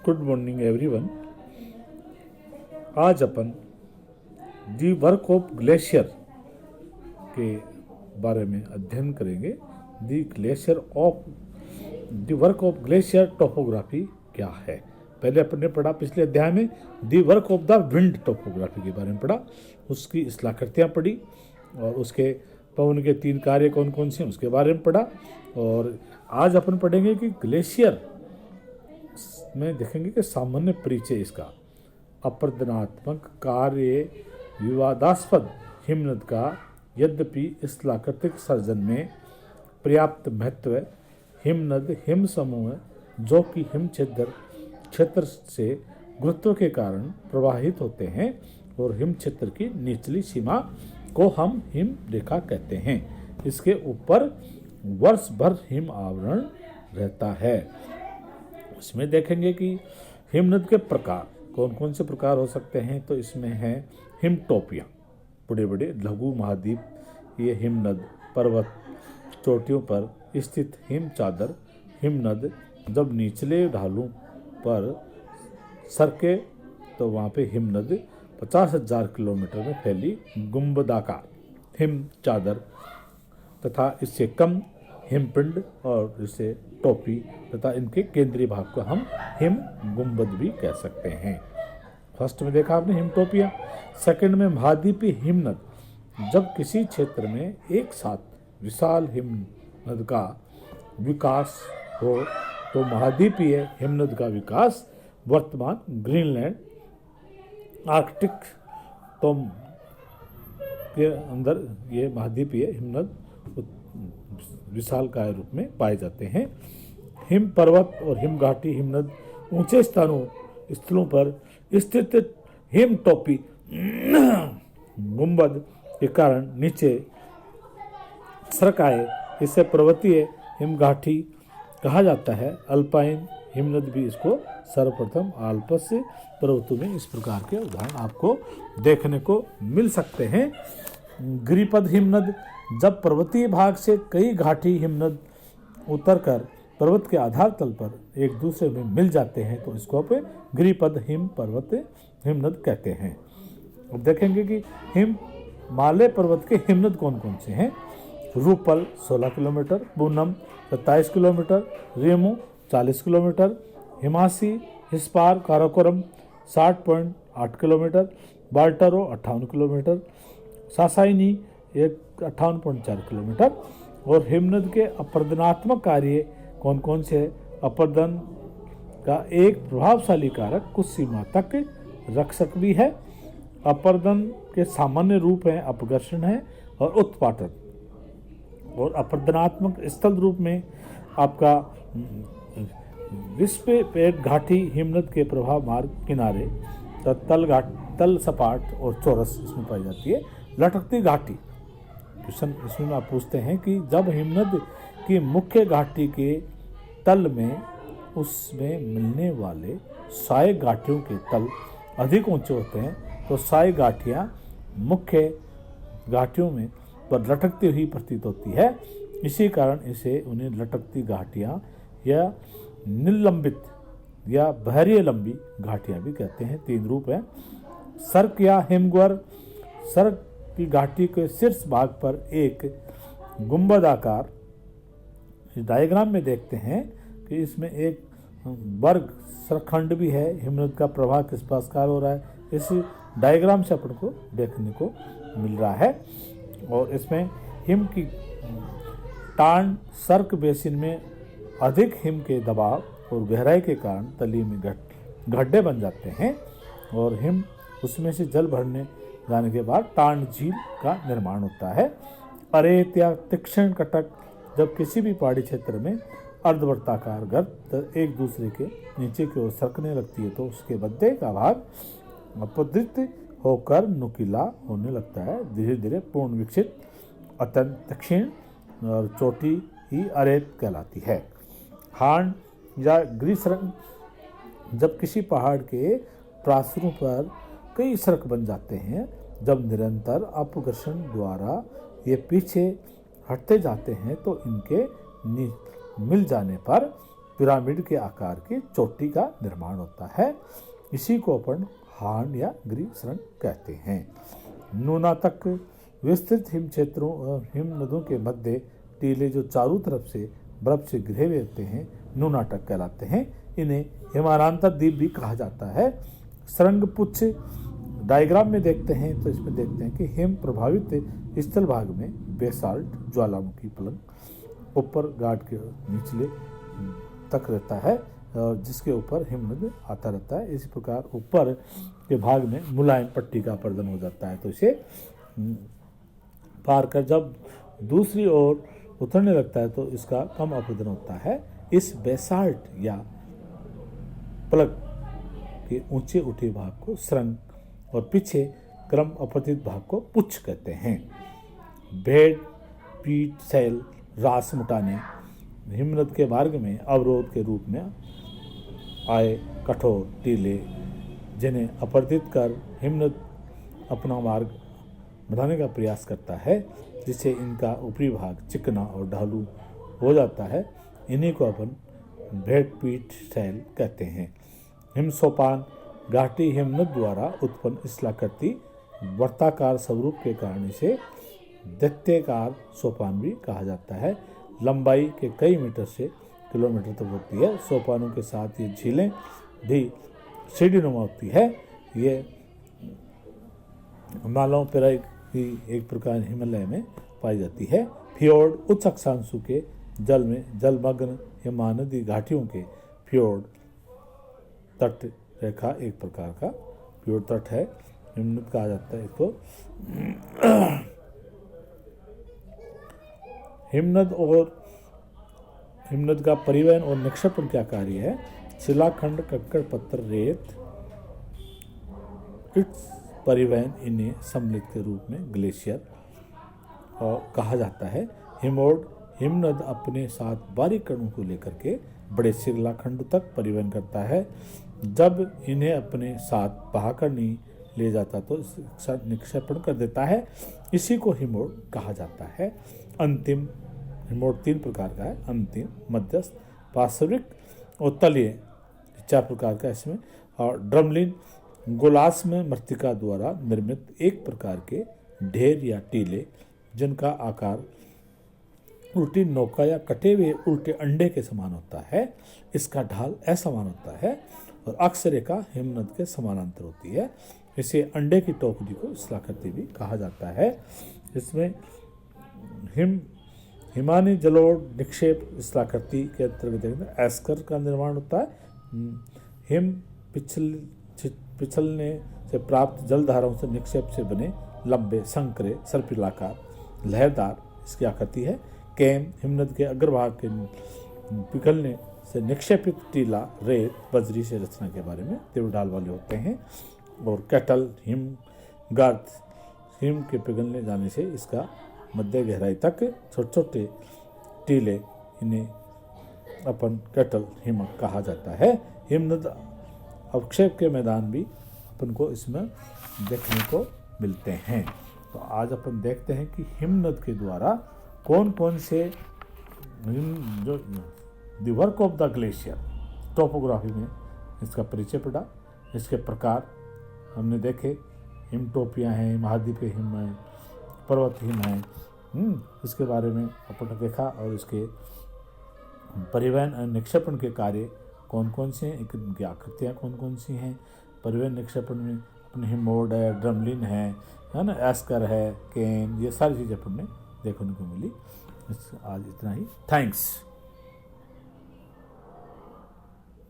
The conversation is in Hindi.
Good morning everyone. आज अपन दी वर्क ऑफ ग्लेशियर के बारे में अध्ययन करेंगे। The work of glacier topography क्या है। पहले अपन ने पढ़ा पिछले अध्याय में the work of the wind topography के बारे में पढ़ा, उसकी स्थलाकृतियाँ पढ़ी और उसके पवन के 3 कार्य कौन कौन से हैं उसके बारे में पढ़ा। और आज अपन पढ़ेंगे कि ग्लेशियर में देखेंगे कि सामान्य परिचय इसका, अपरदनात्मक कार्य, विवादास्पद हिमनद का यद्यपि स्थलाकृतिक सर्जन में पर्याप्त महत्व, हिमनद हिम समूह जो कि हिम क्षेत्र से गुरुत्व के कारण प्रवाहित होते हैं और हिम क्षेत्र की निचली सीमा को हम हिम रेखा कहते हैं। इसके ऊपर वर्ष भर हिम आवरण रहता है। इसमें देखेंगे कि हिमनद के प्रकार कौन कौन से प्रकार हो सकते हैं। तो इसमें है हिमटोपियाँ, बड़े बड़े लघु महाद्वीप, ये हिमनद, पर्वत चोटियों पर स्थित हिम चादर हिमनद जब निचले ढालों पर सरके तो वहाँ पे हिमनद 50,000 किलोमीटर में फैली गुंबदाकार हिम चादर तथा इससे कम हिमपिंड और इसे टोपी तथा इनके केंद्रीय भाग को हम हिम गुंबद भी कह सकते हैं। फर्स्ट में देखा आपने हिमटोपिया। सेकंड में महाद्वीपीय हिमनद, जब किसी क्षेत्र में एक साथ विशाल हिमनद का विकास हो तो महाद्वीपीय हिमनद का विकास वर्तमान ग्रीनलैंड, आर्कटिक तो के अंदर ये महाद्वीपीय हिमनद विशाल काय रूप में पाए जाते हैं। हिम पर्वत और हिम घाटी हिमनद ऊंचे स्थलों पर स्थित हिम टोपी गुंबद के कारण नीचे सरक आए, इसे पर्वतीय हिम घाटी कहा जाता है। अल्पाइन हिमनद भी इसको सर्वप्रथम आल्पस पर्वतों में इस प्रकार के उदाहरण आपको देखने को मिल सकते हैं। गिरिपद हिमनद, जब पर्वतीय भाग से कई घाटी हिमनद उतरकर पर्वत के आधार तल पर एक दूसरे में मिल जाते हैं तो इसको आप गिरिपद हिमनद कहते हैं। अब देखेंगे कि हिमालय पर्वत के हिमनद कौन कौन से हैं। Rupal 16 kilometre, Panmah 27 kilometre, Rimo 40 kilometre, हिमासी, हिस्पार, काराकोरम 60.8 किलोमीटर, बाल्टारो 58 किलोमीटर, सासाइनी 58.4 किलोमीटर। और हिमनद के अपरदनात्मक कार्य कौन कौन से। अपरदन का एक प्रभावशाली कारक कुछ सीमा तक रक्षक भी है। अपरदन के सामान्य रूप हैं अपघर्षण है और उत्पाटन। और अपरदनात्मक स्थल रूप में आपका विस्फेट घाटी हिमनद के प्रभाव मार्ग किनारे तल सपाट और चौरस इसमें पाई जाती है। लटकती घाटी, क्वेश्चन इसमें आप पूछते हैं कि जब हिमनद की मुख्य घाटी के तल में उसमें मिलने वाले सहायक घाटियों के तल अधिक ऊंचे होते हैं तो सहायक घाटियाँ मुख्य घाटियों में पर लटकती हुई प्रतीत होती है। इसी कारण इसे उन्हें लटकती घाटियाँ या निलंबित या बहरीय लंबी घाटियाँ भी कहते हैं। 3 रूप हैं। सर्क या हिमग्वर, सर्क की घाटी के शीर्ष भाग पर एक गुंबदाकार, इस डायग्राम में देखते हैं कि इसमें एक वर्ग सरखंड भी है। हिमनद का प्रवाह किस प्रकार हो रहा है इस डायग्राम से अपन को देखने को मिल रहा है। और इसमें हिम की टांड सर्क बेसिन में अधिक हिम के दबाव और गहराई के कारण तली में गड्ढे बन जाते हैं और हिम उसमें से जल भरने जाने के बाद टांड झील का निर्माण होता है। अरेत या तीक्ष्ण कटक, जब किसी भी पहाड़ी क्षेत्र में अर्धवृत्ताकार गर्त एक दूसरे के नीचे की ओर सरकने लगती है तो उसके मध्य का भाग अपवृत होकर नुकीला होने लगता है। धीरे धीरे पूर्ण विकसित अत्यंत तीक्ष्ण और चोटी ही अरेत कहलाती है। हांड या ग्रीसरंग, जब किसी पहाड़ के प्रासरों पर कई सरक बन जाते हैं, जब निरंतर अपघर्षण द्वारा ये पीछे हटते जाते हैं तो इनके मिल जाने पर पिरामिड के आकार की चोटी का निर्माण होता है। इसी को अपन हांड या गिरि सुरंग कहते हैं। नूना तक विस्तृत हिम क्षेत्रों हिम नदों के मध्य टीले जो चारों तरफ से बर्फ से घिरे हुए होते हैं नूना तक कहलाते हैं। इन्हें हिमालयांतर द्वीप भी कहा जाता है। सुरंग पुच्छ डायग्राम में देखते हैं तो इसमें देखते हैं कि हिम प्रभावित स्थल भाग में बेसाल्ट ज्वालामुखी पलंग ऊपर गार्ड के निचले तक रहता है और जिसके ऊपर हिमनद आता रहता है। इसी प्रकार ऊपर के भाग में मुलायम पट्टी का पर्दन हो जाता है, तो इसे पार कर जब दूसरी ओर उतरने लगता है तो इसका कम अपरदन होता है। इस बेसाल्ट या प्लग के ऊंचे उठे भाग को सुरंग और पीछे क्रम अपतित भाग को पुच्छ कहते हैं। भेड़ पीठ सैल रास मुटाने हिमनद के मार्ग में अवरोध के रूप में आए कठोर टीले जिन्हें अपरदित कर हिमनद अपना मार्ग बढ़ाने का प्रयास करता है, जिससे इनका ऊपरी भाग चिकना और ढालू हो जाता है। इन्हीं को अपन भेड़ पीठ सैल कहते हैं। हिमसोपान घाटी हिमनद द्वारा उत्पन्न स्थलाकृति वर्ताकार स्वरूप के कारण इसे दैत्याकार सोपान भी कहा जाता है। लंबाई के कई मीटर से किलोमीटर तक होती है। सोपानों के साथ ये झीलें भी सीढ़ीनुमा होती है। ये हिमालयों पेराई की एक प्रकार हिमालय में पाई जाती है। फ्योर्ड उच्च अक्षांशों के जल में जलमग्न हिमानदी घाटियों के फ्योर्ड तट रेखा एक प्रकार का फ्योर्ड तट है, हिमनद कहा जाता है इसको। हिमनद का परिवहन और निक्षेपण क्या कार्य है? शिलाखंड कंकड़ पत्थर रेत इट्स परिवहन इन्हें सम्मिलित के रूप में ग्लेशियर और कहा जाता है। हिमनद अपने साथ बारीक कणों को लेकर के बड़े शिलाखंड तक परिवहन करता है। जब इन्हें अपने साथ बहाकर नहीं ले जाता तो निक्षेपण कर देता है। इसी को हिमोड कहा जाता है। अंतिम हिमोड 3 प्रकार का है, अंतिम, मध्यस्थ, पार्श्विक और तलीय 4 प्रकार का इसमें। और ड्रमलिन गोलास में मृत्तिका द्वारा निर्मित एक प्रकार के ढेर या टीले जिनका आकार उल्टी नौका या कटे हुए उल्टे अंडे के समान होता है। इसका ढाल असमान होता है और अक्षरेखा हिमनद के समानांतर होती है। इसे अंडे की टोकरी को स्थलाकृति भी कहा जाता है। इसमें हिमानी जलोढ़ निक्षेप स्थलाकृति के अंतर्गत एस्कर का निर्माण होता है। हिम पिछलने से प्राप्त जलधाराओं से निक्षेप से बने लंबे संकरे सर्पिलाकार लहरदार इसकी आकृति है। कैम हिमनद के अग्रभाग के पिघलने से निक्षेपित टीला रेत बजरी से रचना के बारे में तीव्र ढाल वाले होते हैं। और कैटल हिम गर्द हिम के पिघलने जाने से इसका मध्य गहराई तक छोटे छोटे टीले इन्हें अपन कैटल हिमक कहा जाता है। हिमनद अवक्षेप के मैदान भी अपन को इसमें देखने को मिलते हैं। तो आज अपन देखते हैं कि हिमनद के द्वारा कौन कौन से जो the work of the glacier topography में इसका परिचय पड़ा। इसके प्रकार हमने देखे, हिमटोपियाँ हैं, महाद्वीपीय हिम हैं, पर्वत हिम हैं, इसके बारे में अपन ने देखा। और इसके परिवहन और निक्षेपण के कार्य कौन कौन से हैं, इनकी आकृतियाँ कौन कौन सी हैं। परिवहन निक्षेपण में अपने हिमोड है, ड्रमलिन है ना, एस्कर है, केन, ये सारी चीज़ें अपन ने देखने को मिली। आज इतना ही। थैंक्स।